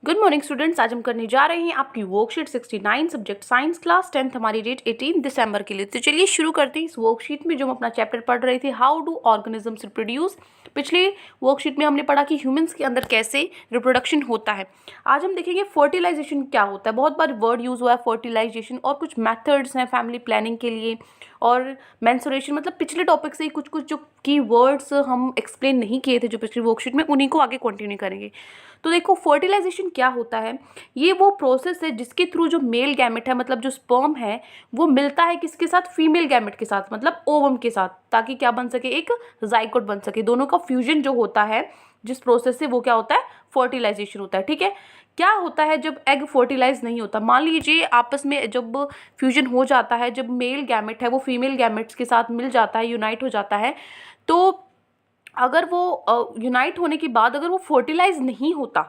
Good morning students. आज हम करने जा रहे हैं आपकी worksheet 69 subject science class 10th, हमारी डेट 18 दिसंबर के लिए। तो चलिए शुरू करते हैं। इस वर्कशीट में जो हम अपना चैप्टर पढ़ रहे थे, हाउ डू ऑर्गेनिजम्स रिप्रोड्यूस। पिछले वर्कशीट में हमने पढ़ा कि ह्यूमंस के अंदर कैसे रिप्रोडक्शन होता है। आज हम देखेंगे फर्टिलाइजेशन क्या होता है। बहुत बार वर्ड यूज हुआ है फर्टिलाइजेशन, और कुछ मेथड्स हैं फैमिली प्लानिंग के लिए, और मेंस्ट्रुएशन। मतलब पिछले टॉपिक से ही कुछ कुछ जो की वर्ड्स हम एक्सप्लेन नहीं किए थे जो पिछली वर्कशीट में, उन्हीं को आगे कंटिन्यू करेंगे। तो देखो, फर्टिलाइजेशन क्या होता है। ये वो प्रोसेस है जिसके थ्रू जो मेल गैमेट है, मतलब जो स्पर्म है, वो मिलता है किसके साथ, फीमेल गैमेट के साथ, मतलब ओवम के साथ, ताकि क्या बन सके, एक जाइगोट बन सके। दोनों का फ्यूजन जो होता है जिस प्रोसेस से, वो क्या होता है, फर्टिलाइजेशन होता है। ठीक है। क्या होता है जब एग फर्टिलाइज नहीं होता। मान लीजिए आपस में जब फ्यूजन हो जाता है, जब मेल गैमेट है वो फीमेल गैमेट्स के साथ मिल जाता है, यूनाइट हो जाता है, तो अगर वो यूनाइट होने के बाद अगर वो फर्टिलाइज नहीं होता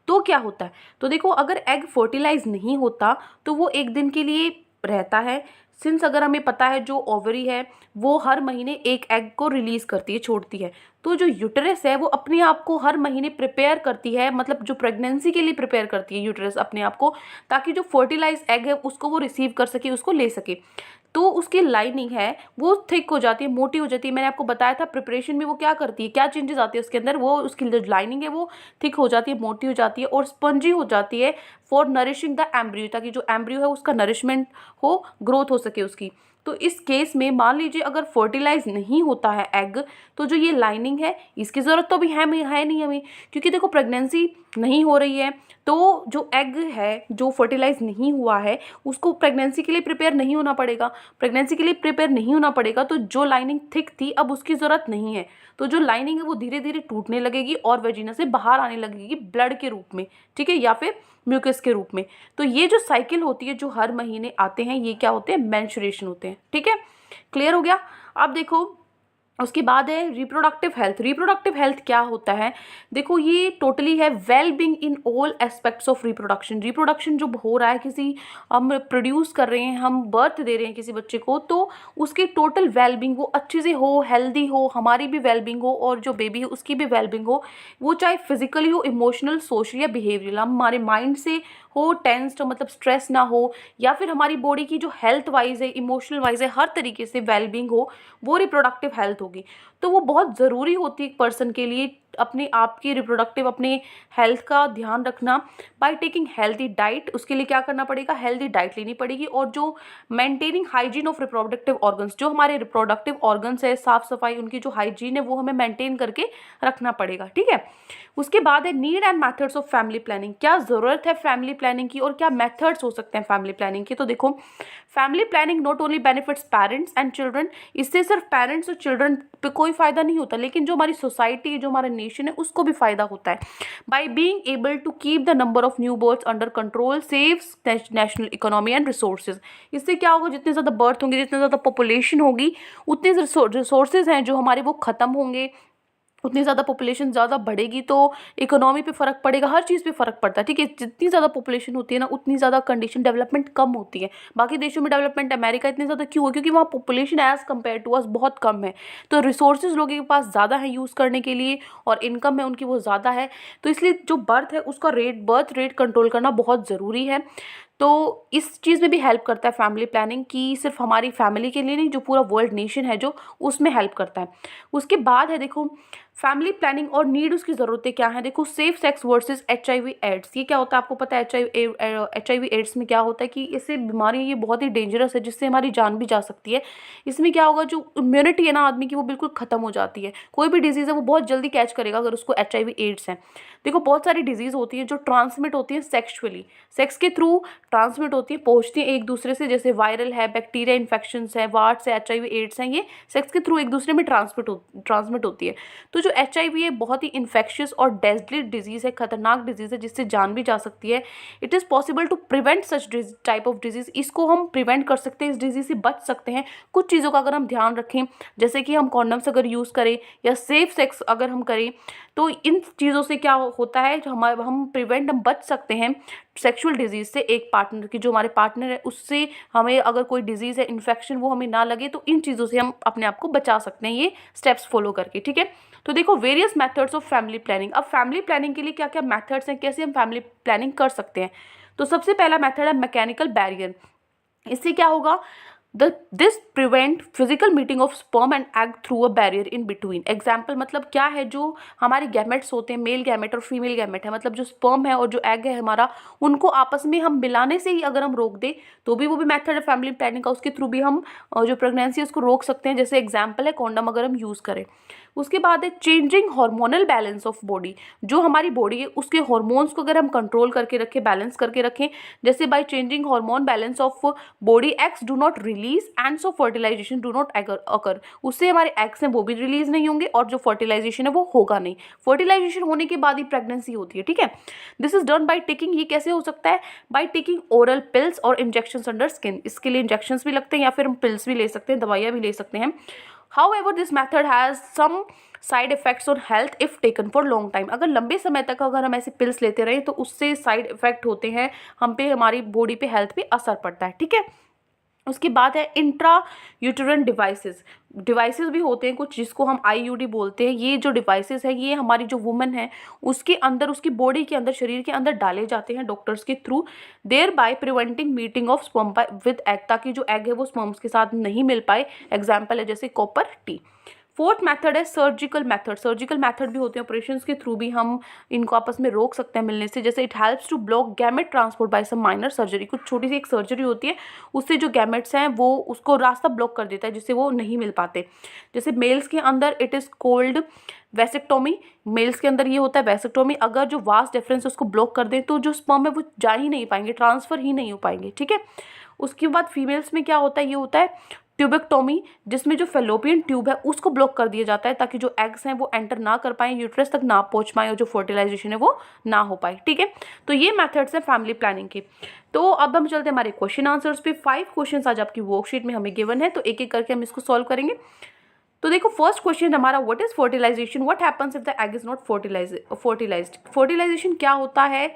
तो क्या होता है। तो देखो, अगर एग फर्टिलाइज नहीं होता तो वो एक दिन के लिए रहता है। सिंस अगर हमें पता है जो ओवरी है वो हर महीने एक एग को रिलीज करती है, छोड़ती है, तो जो यूटेरस है वो अपने आप को हर महीने प्रिपेयर करती है, मतलब जो प्रेगनेंसी के लिए प्रिपेयर करती है यूटेरस अपने आप को, ताकि जो फर्टिलाइज एग है उसको वो रिसीव कर सके, उसको ले सके। तो उसकी लाइनिंग है वो थिक हो जाती है, मोटी हो जाती है। मैंने आपको बताया था प्रिपरेशन में वो क्या करती है, क्या चेंजेस आती है उसके अंदर, वो उसकी जो लाइनिंग है वो थिक हो जाती है, मोटी हो जाती है और स्पंजी हो जाती है फॉर नरिशिंग द एम्ब्रियो, ताकि जो एम्ब्रियो है उसका नरिशमेंट हो, ग्रोथ हो सके उसकी। तो इस केस में मान लीजिए अगर फर्टिलाइज नहीं होता है एग, तो जो ये लाइनिंग है इसकी ज़रूरत तो भी है नहीं हमें, क्योंकि देखो प्रेगनेंसी नहीं हो रही है, तो जो एग है जो फर्टिलाइज नहीं हुआ है उसको प्रेगनेंसी के लिए प्रिपेयर नहीं होना पड़ेगा। प्रेगनेंसी के लिए प्रिपेयर नहीं होना पड़ेगा तो जो लाइनिंग थिक थी अब उसकी ज़रूरत नहीं है, तो जो लाइनिंग है वो धीरे धीरे टूटने लगेगी और वेजिना से बाहर आने लगेगी ब्लड के रूप में, ठीक है, या फिर म्यूकस के रूप में। तो ये जो साइकिल होती है जो हर महीने आते हैं, ये क्या होते हैं, मेंस्ट्रुएशन होते हैं। ठीक है, क्लियर हो गया। अब देखो, उसके बाद है रिप्रोडक्टिव हेल्थ। रिप्रोडक्टिव हेल्थ क्या होता है, देखो ये टोटली है well being in all aspects of reproduction. Reproduction जो हो रहा है, किसी हम प्रोड्यूस कर रहे हैं, हम बर्थ दे रहे हैं किसी बच्चे को, तो उसकी टोटल वेल बीइंग वो अच्छे से हो, हेल्दी हो, हमारी भी वेल बीइंग हो और जो बेबी है उसकी भी वेल बीइंग हो। वो चाहे फिजिकली हो, इमोशनल, सोशल या बिहेवियरल, हमारे माइंड से हो टेंस्ड, मतलब स्ट्रेस ना हो, या फिर हमारी बॉडी की जो हेल्थ वाइज है, इमोशनल वाइज है, हर तरीके से वेल बीइंग हो, वो रिप्रोडक्टिव हेल्थ होगी। तो वो बहुत ज़रूरी होती है एक पर्सन के लिए, अपने आप की रिप्रोडक्टिव, अपने हेल्थ का ध्यान रखना बाय टेकिंग हेल्दी डाइट। उसके लिए क्या करना पड़ेगा, हेल्दी डाइट लेनी पड़ेगी, और जो maintaining hygiene of reproductive organs, जो हमारे रिप्रोडक्टिव ऑर्गन्स है, साफ सफाई उनकी जो हाइजीन है वो हमें मेंटेन करके रखना पड़ेगा। ठीक है। उसके बाद है need and methods of family planning. क्या ज़रूरत है फैमिली प्लानिंग की और क्या मेथड्स हो सकते हैं फैमिली प्लानिंग के। तो देखो, family planning not only benefits parents and children. इससे सिर्फ पेरेंट्स और चिल्ड्रन पे कोई फ़ायदा नहीं होता, लेकिन जो हमारी सोसाइटी है, जो हमारा नेशन है, उसको भी फ़ायदा होता है। By being able to keep the number of new births under control saves national economy and resources. इससे क्या होगा, जितने ज़्यादा बर्थ होंगे, जितने ज़्यादा पॉपुलेशन होगी, उतने रिसोर्सेज हैं जो हमारे वो ख़त्म होंगे। उतनी ज़्यादा पॉपुलेशन ज़्यादा बढ़ेगी तो इकोनॉमी पे फ़र्क पड़ेगा, हर चीज़ पे फ़र्क पड़ता है। ठीक है, जितनी ज़्यादा पॉपुलेशन होती है ना, उतनी ज़्यादा कंडीशन डेवलपमेंट कम होती है। बाकी देशों में डेवलपमेंट, अमेरिका इतनी ज़्यादा क्यों है, क्योंकि वहाँ population as compare to us बहुत कम है, तो रिसोर्सेज लोगों के पास ज़्यादा है यूज़ करने के लिए, और इनकम है उनकी वो ज़्यादा है। तो इसलिए जो बर्थ है उसका बर्थ रेट कंट्रोल करना बहुत ज़रूरी है। तो इस चीज़ में भी हेल्प करता है फैमिली प्लानिंग, की सिर्फ हमारी फैमिली के लिए नहीं, जो पूरा वर्ल्ड नेशन है जो, उसमें हेल्प करता है। उसके बाद है देखो, फैमिली प्लानिंग और नीड, उसकी ज़रूरतें क्या हैं। देखो, safe sex versus HIV AIDS. ये क्या होता है आपको पता है, HIV एड्स में क्या होता है कि इससे बीमारी, ये बहुत ही डेंजरस है, जिससे हमारी जान भी जा सकती है। इसमें क्या होगा, जो इम्यूनिटी है ना आदमी की, वो बिल्कुल ख़त्म हो जाती है। कोई भी डिजीज़ है वो बहुत जल्दी कैच करेगा अगर उसको HIV एड्स है। देखो, बहुत सारी डिजीज़ होती है जो ट्रांसमिट होती है सेक्सुअली, सेक्स के थ्रू ट्रांसमिट होती है, पहुँचती है एक दूसरे से, जैसे वायरल है, बैक्टीरिया इन्फेक्शंस है, वार्ड्स है, HIV एड्स हैं, ये सेक्स के थ्रू एक दूसरे में ट्रांसमिट होती है। तो जो HIV है बहुत ही इन्फेक्शियस और डेडली डिजीज़ है, खतरनाक डिजीज़ है, जिससे जान भी जा सकती है। It is possible to prevent such type of disease. इसको हम प्रिवेंट कर सकते हैं, इस डिजीज़ से बच सकते हैं कुछ चीज़ों का अगर हम ध्यान रखें, जैसे कि हम कॉन्डम्स अगर यूज़ करें या सेफ सेक्स अगर हम करें, तो इन चीज़ों से क्या होता है, हम बच सकते हैं सेक्सुअल डिजीज़ से। एक पार्टनर की, जो हमारे पार्टनर है उससे हमें अगर कोई डिजीज़ है, इन्फेक्शन वो हमें ना लगे, तो इन चीज़ों से हम अपने आप को बचा सकते हैं ये स्टेप्स फॉलो करके, ठीक है। तो देखो various methods of family planning. अब फैमिली प्लानिंग के लिए क्या क्या मेथड्स हैं, कैसे हम फैमिली प्लानिंग कर सकते हैं। तो सबसे पहला मेथड है मैकेनिकल बैरियर। इससे क्या होगा, this prevent physical meeting of sperm and egg through a barrier in between. Example मतलब क्या है, जो हमारे गैमेट्स होते हैं, मेल गैमेट और फीमेल गैमेट है, मतलब जो स्पर्म है और जो एग है हमारा, उनको आपस में हम मिलाने से ही अगर हम रोक दें तो भी वो भी मेथड है फैमिली प्लानिंग का। उसके थ्रू भी हम जो प्रेगनेंसी है उसको रोक सकते हैं। जैसे एग्जाम्पल है कॉन्डम अगर हम यूज़ करें। उसके बाद है changing hormonal balance of body. जो हमारी बॉडी है उसके हार्मोन्स को अगर हम कंट्रोल करके रखें, बैलेंस करके रखें, जैसे by changing hormone balance of body, eggs do not release and so fertilisation do not occur. उससे हमारे एग्स हैं वो भी रिलीज नहीं होंगे और जो फर्टिलाइजेशन है वो होगा नहीं। फर्टिलाइजेशन होने के बाद ही प्रेगनेंसी होती है, ठीक है। This is done by taking, ये कैसे हो सकता है, बाय टेकिंग ओरल पिल्स और इंजेक्शन अंडर स्किन। इसके लिए इंजेक्शन भी लगते हैं या फिर हम पिल्स भी ले सकते हैं, दवाइयाँ भी ले सकते हैं। However, this method has some side effects on health if taken for long time. अगर लंबे समय तक अगर हम ऐसे पिल्स लेते रहें तो उससे साइड इफेक्ट होते हैं, हम पे, हमारी बॉडी पे, हेल्थ पे असर पड़ता है, ठीक है। उसके बाद है इंट्रा यूटेरन डिवाइसेस। डिवाइसेस भी होते हैं कुछ जिसको हम IUD बोलते हैं। ये जो डिवाइसेस है ये हमारी जो वुमन है उसके अंदर, उसकी बॉडी के अंदर, शरीर के अंदर डाले जाते हैं डॉक्टर्स के through, there by preventing meeting of sperm with egg, ताकि जो एग है वो स्पर्म्स के साथ नहीं मिल पाए। एग्जाम्पल है जैसे कॉपर टी। फोर्थ मेथड है सर्जिकल मेथड। सर्जिकल मेथड भी होते हैं, ऑपरेशंस के थ्रू भी हम इनको आपस में रोक सकते हैं मिलने से। जैसे it helps to block gamete transport by some minor surgery. कुछ छोटी सी एक सर्जरी होती है, उससे जो गैमेट्स हैं वो उसको रास्ता ब्लॉक कर देता है जिससे वो नहीं मिल पाते। जैसे मेल्स के अंदर it is called vasectomy. Males के अंदर ये होता है वैसेक्टोमी। अगर जो वास्ट डिफरेंस है उसको ब्लॉक कर दें तो जो स्पर्म है वो जा ही नहीं पाएंगे, ट्रांसफ़र ही नहीं हो पाएंगे, ठीक है। उसके बाद फीमेल्स में क्या होता है, ये होता है ट्यूबेक्टोमी, जिसमें जो फेलोपियन ट्यूब है उसको ब्लॉक कर दिया जाता है ताकि जो एग्स हैं वो एंटर ना कर पाएँ, यूट्रस तक ना पहुंच पाएँ और जो फर्टिलाइजेशन है वो ना हो पाए, ठीक है। तो ये मेथड्स हैं फैमिली प्लानिंग के। तो अब हम चलते हैं हमारे क्वेश्चन आंसर्स पे। 5 क्वेश्चन आज आपकी वर्कशीट में हमें गिवन है, तो एक एक करके हम इसको सॉल्व करेंगे। तो देखो फर्स्ट क्वेश्चन हमारा, what is fertilisation, what happens if the egg is not fertilised. Fertilisation क्या होता है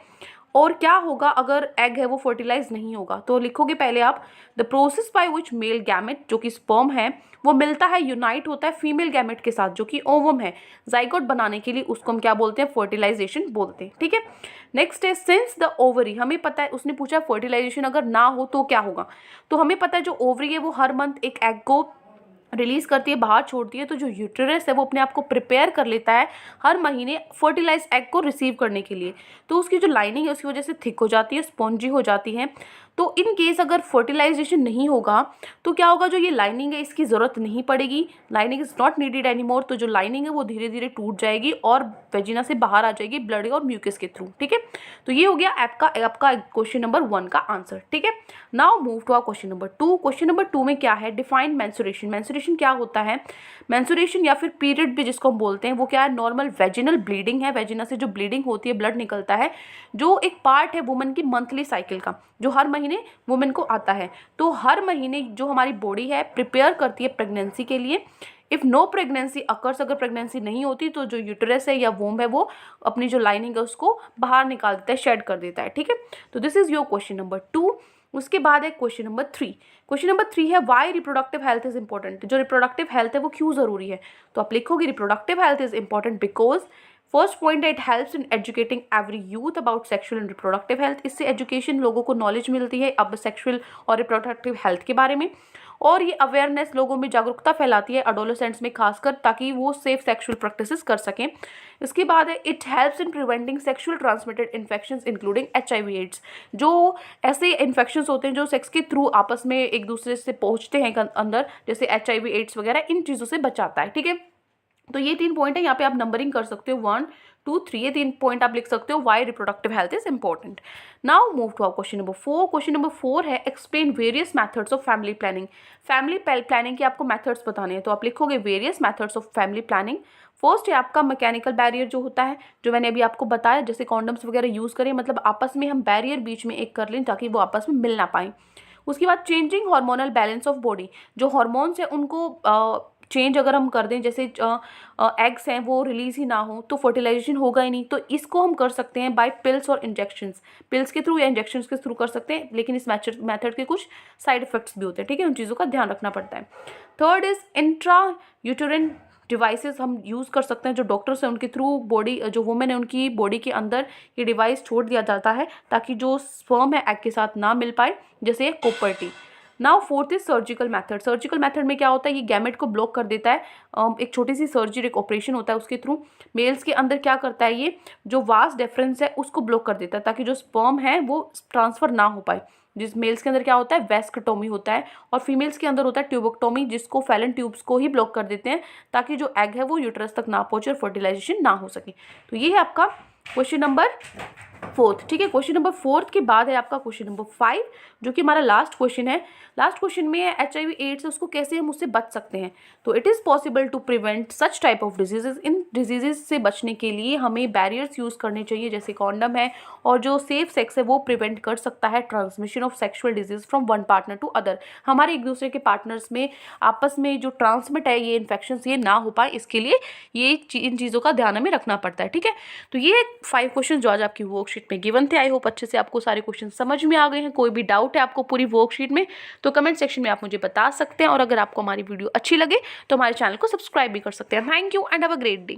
और क्या होगा अगर एग है वो फर्टिलाइज नहीं होगा। तो लिखोगे पहले आप, the process by which male gamete जो कि स्पर्म है वो मिलता है, यूनाइट होता है फीमेल गैमेट के साथ जो कि ओवम है, जाइगोट बनाने के लिए, उसको हम क्या बोलते हैं, फर्टिलाइजेशन बोलते हैं, ठीक है। नेक्स्ट है सिंस द ओवरी। हमें पता है, उसने पूछा फर्टिलाइजेशन अगर ना हो तो क्या होगा। तो हमें पता है जो ओवरी है वो हर मंथ एक एग को रिलीज करती है, बाहर छोड़ती है। तो जो यूटेरस है वो अपने आप को प्रिपेयर कर लेता है हर महीने फर्टिलाइज एग को रिसीव करने के लिए। तो उसकी जो लाइनिंग है उसकी वजह से थिक हो जाती है, स्पॉन्जी हो जाती है। तो इन केस अगर फर्टिलाइजेशन नहीं होगा तो क्या होगा, जो ये लाइनिंग है इसकी ज़रूरत नहीं पड़ेगी, lining is not needed any more. तो जो लाइनिंग है वो धीरे धीरे टूट जाएगी और वेजिना से बाहर आ जाएगी ब्लड और म्यूकस के थ्रू, ठीक है। तो ये हो गया आपका क्वेश्चन नंबर 1 का आंसर, ठीक है। Now move to our question number 2। Question number 2 में क्या है, डिफाइन मेंस्ट्रुएशन। मेंस्ट्रुएशन क्या होता है, मेंस्ट्रुएशन या फिर पीरियड भी जिसको हम बोलते हैं वो क्या है, नॉर्मल वेजिनल ब्लीडिंग है। वेजिना से जो ब्लीडिंग होती है, ब्लड निकलता है, जो एक पार्ट है वुमन की मंथली साइकिल का, जो हर महीने वुमेन को आता है। तो हर महीने जो हमारी बॉडी है प्रिपेयर करती है प्रेगनेंसी के लिए। इफ़ नो प्रेगनेंसी अकर्स, अगर प्रेगनेंसी नहीं होती तो जो यूटेरस है या वोम है वो अपनी जो लाइनिंग है उसको बाहर निकाल देता है, शेड कर देता है, ठीक है। तो this is your question number 2। उसके बाद है क्वेश्चन नंबर 3। क्वेश्चन नंबर 3 है why reproductive health is important. जो रिप्रोडक्टिव हेल्थ है वो क्यों ज़रूरी है। तो आप लिखोगे reproductive health is important because first point है, it helps in educating every youth about sexual and reproductive health. इससे एजुकेशन, लोगों को नॉलेज मिलती है अब सेक्सुअल और रिप्रोडक्टिव हेल्थ के बारे में। और ये अवेयरनेस, लोगों में जागरूकता फैलाती है एडोलेसेंट्स में खासकर, ताकि वो सेफ सेक्सुअल प्रैक्टिसेस कर सकें। इसके बाद है it helps in preventing sexual transmitted infections including HIV AIDS. जो ऐसे इन्फेक्शंस होते हैं जो सेक्स के थ्रू आपस में एक दूसरे से पहुंचते हैं अंदर, जैसे HIV एड्स वगैरह, इन चीज़ों से बचाता है, ठीक है। तो ये 3 पॉइंट है, यहाँ पे आप नंबरिंग कर सकते हो 1 2 3, ये 3 पॉइंट आप लिख सकते हो why reproductive health is important. Now move to our question number 4। Question number 4 है explain various methods of family planning. Family planning के आपको मेथड्स बताने हैं, तो आप लिखोगे various methods of family planning. First है आपका मैकेनिकल बैरियर जो होता है, जो मैंने अभी आपको बताया, जैसे कॉन्डम्स वगैरह यूज़ करें, मतलब आपस में हम बैरियर बीच में एक कर लें ताकि वो आपस में मिल ना पाएँ। उसके बाद changing hormonal balance of body, जो हार्मोन्स है उनको चेंज अगर हम कर दें, जैसे एग्स हैं वो रिलीज ही ना हो तो फर्टिलाइजेशन होगा ही नहीं। तो इसको हम कर सकते हैं बाय पिल्स और इंजेक्शंस, पिल्स के थ्रू या इंजेक्शंस के थ्रू कर सकते हैं, लेकिन इस मेथड के कुछ साइड इफेक्ट्स भी होते हैं, ठीक है, उन चीज़ों का ध्यान रखना पड़ता है। थर्ड इज इंट्रा यूटेरिन डिवाइसेस हम यूज़ कर सकते हैं, जो डॉक्टर्स हैं उनके थ्रू बॉडी, जो वुमेन है उनकी बॉडी के अंदर ये डिवाइस छोड़ दिया जाता है ताकि जो स्पर्म है एग के साथ ना मिल पाए, जैसे copper T. Now fourth is surgical method. Surgical method में क्या होता है, ये गैमेट को ब्लॉक कर देता है। एक छोटी सी सर्जरी, एक ऑपरेशन होता है उसके थ्रू। मेल्स के अंदर क्या करता है, ये जो वास डिफरेंस है उसको ब्लॉक कर देता है ताकि जो स्पर्म है वो ट्रांसफर ना हो पाए। जिस मेल्स के अंदर क्या होता है, वेस्क्टोमी होता है, और फीमेल्स के अंदर होता है ट्यूबोक्टोमी, जिसको फैलन ट्यूब्स को ही ब्लॉक कर देते हैं ताकि जो एग है वो यूट्रस तक ना पहुंचे और फर्टिलाइजेशन ना हो सके। तो ये है आपका क्वेश्चन नंबर फोर्थ, ठीक है। क्वेश्चन नंबर फोर्थ के बाद है आपका क्वेश्चन नंबर 5, जो कि हमारा लास्ट क्वेश्चन है। लास्ट क्वेश्चन में है HIV एड्स, उसको कैसे हम उससे बच सकते हैं। तो it is possible to prevent such type of diseases. इन डिजीजेज से बचने के लिए हमें बैरियर्स यूज़ करने चाहिए, जैसे कॉन्डम है, और जो सेफ सेक्स है वो प्रिवेंट कर सकता है transmission of sexual disease from one partner to other. हमारे एक दूसरे के पार्टनर्स में आपस में जो ट्रांसमिट है ये इन्फेक्शन ये ना हो पाए, इसके लिए ये इन चीज़ों का ध्यान हमें रखना पड़ता है, ठीक है। तो ये 5 क्वेश्चन जो आज आपकी वर्कशीट में गिवन थे। आई होप अच्छे से आपको सारे क्वेश्चन समझ में आ गए हैं। कोई भी डाउट है आपको पूरी वर्कशीट में तो कमेंट सेक्शन में आप मुझे बता सकते हैं, और अगर आपको हमारी वीडियो अच्छी लगे तो हमारे चैनल को सब्सक्राइब भी कर सकते हैं। Thank you and have a great day.